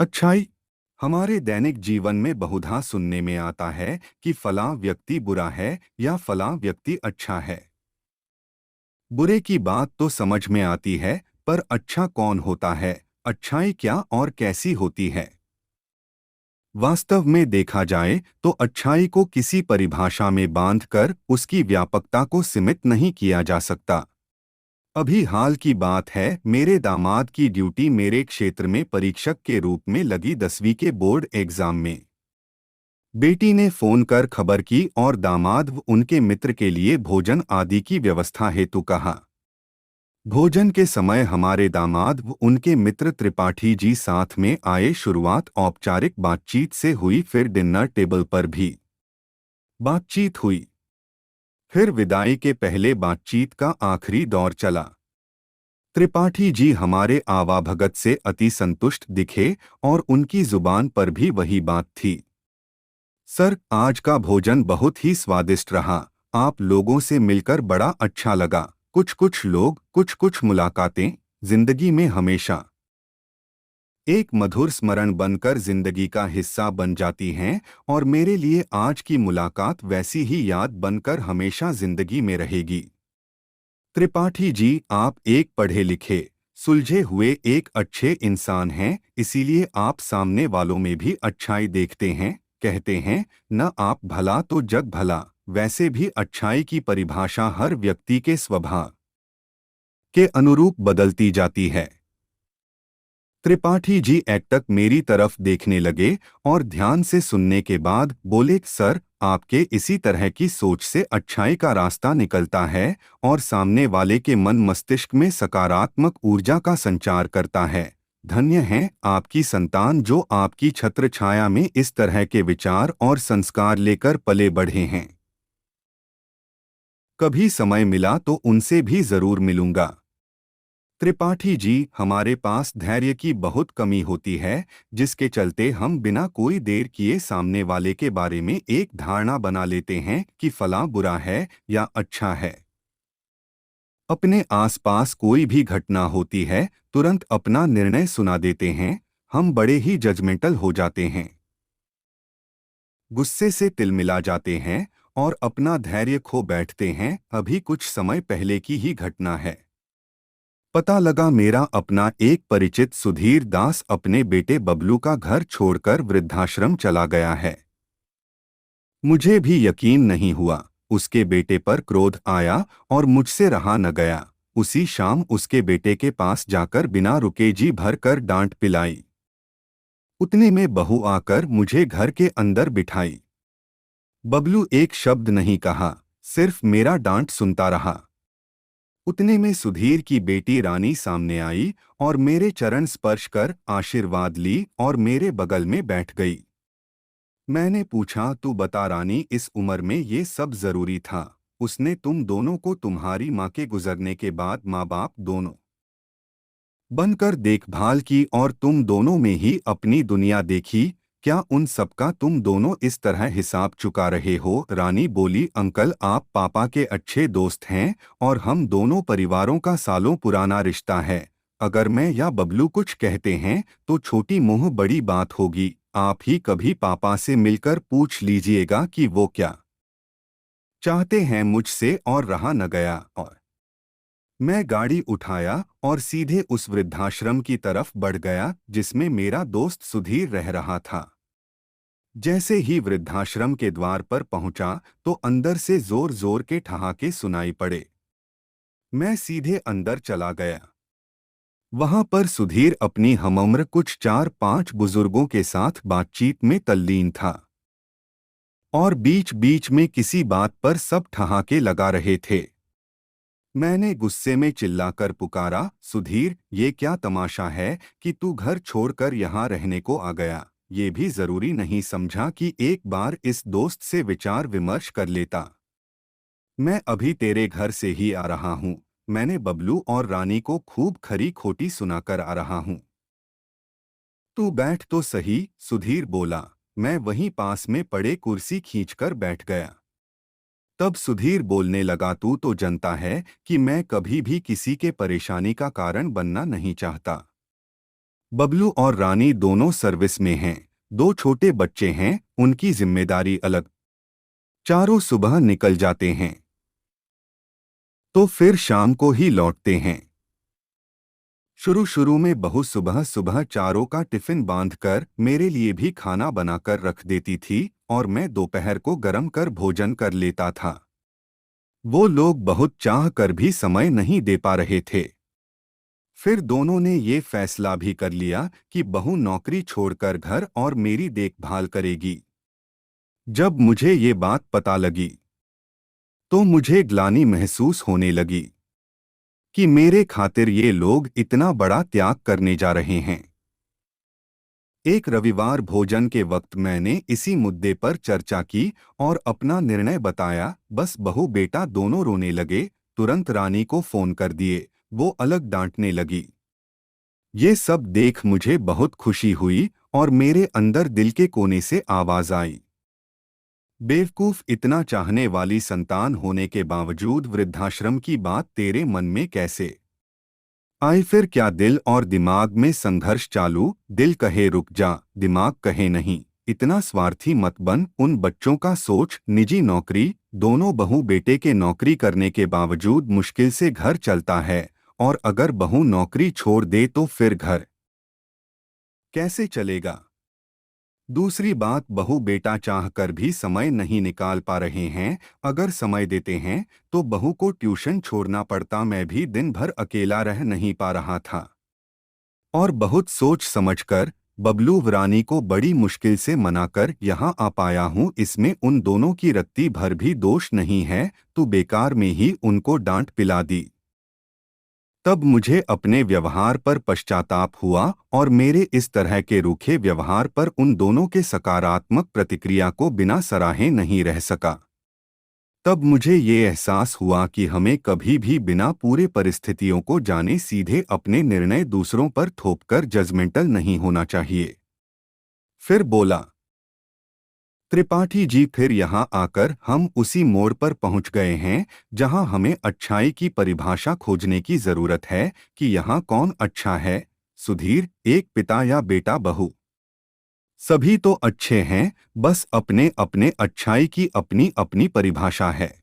अच्छाई। हमारे दैनिक जीवन में बहुधा सुनने में आता है कि फलां व्यक्ति बुरा है या फलां व्यक्ति अच्छा है। बुरे की बात तो समझ में आती है, पर अच्छा कौन होता है? अच्छाई क्या और कैसी होती है? वास्तव में देखा जाए तो अच्छाई को किसी परिभाषा में बांधकर उसकी व्यापकता को सीमित नहीं किया जा सकता। अभी हाल की बात है, मेरे दामाद की ड्यूटी मेरे क्षेत्र में परीक्षक के रूप में लगी 10वीं के बोर्ड एग्जाम में। बेटी ने फोन कर खबर की और दामाद व उनके मित्र के लिए भोजन आदि की व्यवस्था हेतु कहा। भोजन के समय हमारे दामाद व उनके मित्र त्रिपाठी जी साथ में आए। शुरुआत औपचारिक बातचीत से हुई, फिर डिनर टेबल पर भी बातचीत हुई। फिर विदाई के पहले बातचीत का आखिरी दौर चला। त्रिपाठी जी हमारे आवाभगत से अति संतुष्ट दिखे और उनकी जुबान पर भी वही बात थी। सर, आज का भोजन बहुत ही स्वादिष्ट रहा। आप लोगों से मिलकर बड़ा अच्छा लगा। कुछ कुछ लोग, कुछ कुछ मुलाकातें जिंदगी में हमेशा एक मधुर स्मरण बनकर जिंदगी का हिस्सा बन जाती हैं, और मेरे लिए आज की मुलाकात वैसी ही याद बनकर हमेशा जिंदगी में रहेगी। त्रिपाठी जी, आप एक पढ़े लिखे, सुलझे हुए एक अच्छे इंसान हैं, इसीलिए आप सामने वालों में भी अच्छाई देखते हैं। कहते हैं न, आप भला तो जग भला। वैसे भी अच्छाई की परिभाषा हर व्यक्ति के स्वभाव के अनुरूप बदलती जाती है। त्रिपाठी जी एकटक मेरी तरफ देखने लगे और ध्यान से सुनने के बाद बोले, सर, आपके इसी तरह की सोच से अच्छाई का रास्ता निकलता है और सामने वाले के मन मस्तिष्क में सकारात्मक ऊर्जा का संचार करता है। धन्य है आपकी संतान जो आपकी छत्र छाया में इस तरह के विचार और संस्कार लेकर पले बढ़े हैं। कभी समय मिला तो उनसे भी जरूर मिलूंगा। त्रिपाठी जी, हमारे पास धैर्य की बहुत कमी होती है, जिसके चलते हम बिना कोई देर किए सामने वाले के बारे में एक धारणा बना लेते हैं कि फलां बुरा है या अच्छा है। अपने आसपास कोई भी घटना होती है, तुरंत अपना निर्णय सुना देते हैं। हम बड़े ही जजमेंटल हो जाते हैं, गुस्से से तिलमिला जाते हैं और अपना धैर्य खो बैठते हैं। अभी कुछ समय पहले की ही घटना है। पता लगा मेरा अपना एक परिचित सुधीर दास अपने बेटे बबलू का घर छोड़कर वृद्धाश्रम चला गया है। मुझे भी यकीन नहीं हुआ। उसके बेटे पर क्रोध आया और मुझसे रहा न गया। उसी शाम उसके बेटे के पास जाकर बिना रुके जी भर कर डांट पिलाई। उतने में बहू आकर मुझे घर के अंदर बिठाई। बबलू एक शब्द नहीं कहा, सिर्फ मेरा डांट सुनता रहा। उतने में सुधीर की बेटी रानी सामने आई और मेरे चरण स्पर्श कर आशीर्वाद ली और मेरे बगल में बैठ गई। मैंने पूछा, तू बता रानी, इस उम्र में ये सब जरूरी था? उसने तुम दोनों को तुम्हारी माँ के गुजरने के बाद माँ बाप दोनों बनकर देखभाल की और तुम दोनों में ही अपनी दुनिया देखी। क्या उन सबका तुम दोनों इस तरह हिसाब चुका रहे हो? रानी बोली, अंकल, आप पापा के अच्छे दोस्त हैं और हम दोनों परिवारों का सालों पुराना रिश्ता है। अगर मैं या बबलू कुछ कहते हैं तो छोटी मुँह बड़ी बात होगी। आप ही कभी पापा से मिलकर पूछ लीजिएगा कि वो क्या चाहते हैं मुझसे। और रहा न गया और मैं गाड़ी उठाया और सीधे उस वृद्धाश्रम की तरफ बढ़ गया जिसमें मेरा दोस्त सुधीर रह रहा था। जैसे ही वृद्धाश्रम के द्वार पर पहुंचा तो अंदर से जोर जोर के ठहाके सुनाई पड़े। मैं सीधे अंदर चला गया। वहां पर सुधीर अपनी हमउम्र कुछ 4-5 बुजुर्गों के साथ बातचीत में तल्लीन था और बीच बीच में किसी बात पर सब ठहाके लगा रहे थे। मैंने गुस्से में चिल्लाकर पुकारा, सुधीर, ये क्या तमाशा है कि तू घर छोड़कर यहाँ रहने को आ गया? ये भी जरूरी नहीं समझा कि एक बार इस दोस्त से विचार विमर्श कर लेता? मैं अभी तेरे घर से ही आ रहा हूँ। मैंने बबलू और रानी को खूब खरी खोटी सुनाकर आ रहा हूँ। तू बैठ तो सही, सुधीर बोला। मैं वहीं पास में पड़े कुर्सी खींचकर बैठ गया। तब सुधीर बोलने लगा, तू तो जानता है कि मैं कभी भी किसी के परेशानी का कारण बनना नहीं चाहता। बबलू और रानी दोनों सर्विस में हैं। 2 छोटे बच्चे हैं, उनकी जिम्मेदारी अलग। चारों सुबह निकल जाते हैं तो फिर शाम को ही लौटते हैं। शुरू शुरू में बहू सुबह सुबह चारों का टिफिन बांधकर मेरे लिए भी खाना बनाकर रख देती थी और मैं दोपहर को गरम कर भोजन कर लेता था। वो लोग बहुत चाह कर भी समय नहीं दे पा रहे थे। फिर दोनों ने ये फैसला भी कर लिया कि बहू नौकरी छोड़कर घर और मेरी देखभाल करेगी। जब मुझे ये बात पता लगी तो मुझे ग्लानि महसूस होने लगी कि मेरे खातिर ये लोग इतना बड़ा त्याग करने जा रहे हैं। एक रविवार भोजन के वक्त मैंने इसी मुद्दे पर चर्चा की और अपना निर्णय बताया। बस बहू बेटा दोनों रोने लगे। तुरंत रानी को फोन कर दिए। वो अलग डांटने लगी। ये सब देख मुझे बहुत खुशी हुई और मेरे अंदर दिल के कोने से आवाज आई, बेवकूफ, इतना चाहने वाली संतान होने के बावजूद वृद्धाश्रम की बात तेरे मन में कैसे आई? फिर क्या दिल और दिमाग में संघर्ष चालू। दिल कहे रुक जा, दिमाग कहे नहीं। इतना स्वार्थी मत बन। उन बच्चों का सोच। निजी नौकरी, दोनों बहू बेटे के नौकरी करने के बावजूद मुश्किल से घर चलता है और अगर बहू नौकरी छोड़ दे तो फिर घर कैसे चलेगा? दूसरी बात, बहू बेटा चाह कर भी समय नहीं निकाल पा रहे हैं। अगर समय देते हैं तो बहू को ट्यूशन छोड़ना पड़ता। मैं भी दिन भर अकेला रह नहीं पा रहा था और बहुत सोच समझकर बबलू रानी को बड़ी मुश्किल से मनाकर यहाँ आ पाया हूँ। इसमें उन दोनों की रत्ती भर भी दोष नहीं है। तू बेकार में ही उनको डांट पिला दी। तब मुझे अपने व्यवहार पर पश्चाताप हुआ और मेरे इस तरह के रूखे व्यवहार पर उन दोनों के सकारात्मक प्रतिक्रिया को बिना सराहे नहीं रह सका। तब मुझे ये एहसास हुआ कि हमें कभी भी बिना पूरे परिस्थितियों को जाने सीधे अपने निर्णय दूसरों पर थोपकर जजमेंटल नहीं होना चाहिए। फिर बोला, त्रिपाठी जी, फिर यहाँ आकर हम उसी मोड़ पर पहुँच गए हैं जहाँ हमें अच्छाई की परिभाषा खोजने की जरूरत है कि यहाँ कौन अच्छा है। सुधीर, एक पिता या बेटा, बहू, सभी तो अच्छे हैं, बस अपने अपने अच्छाई की अपनी अपनी परिभाषा है।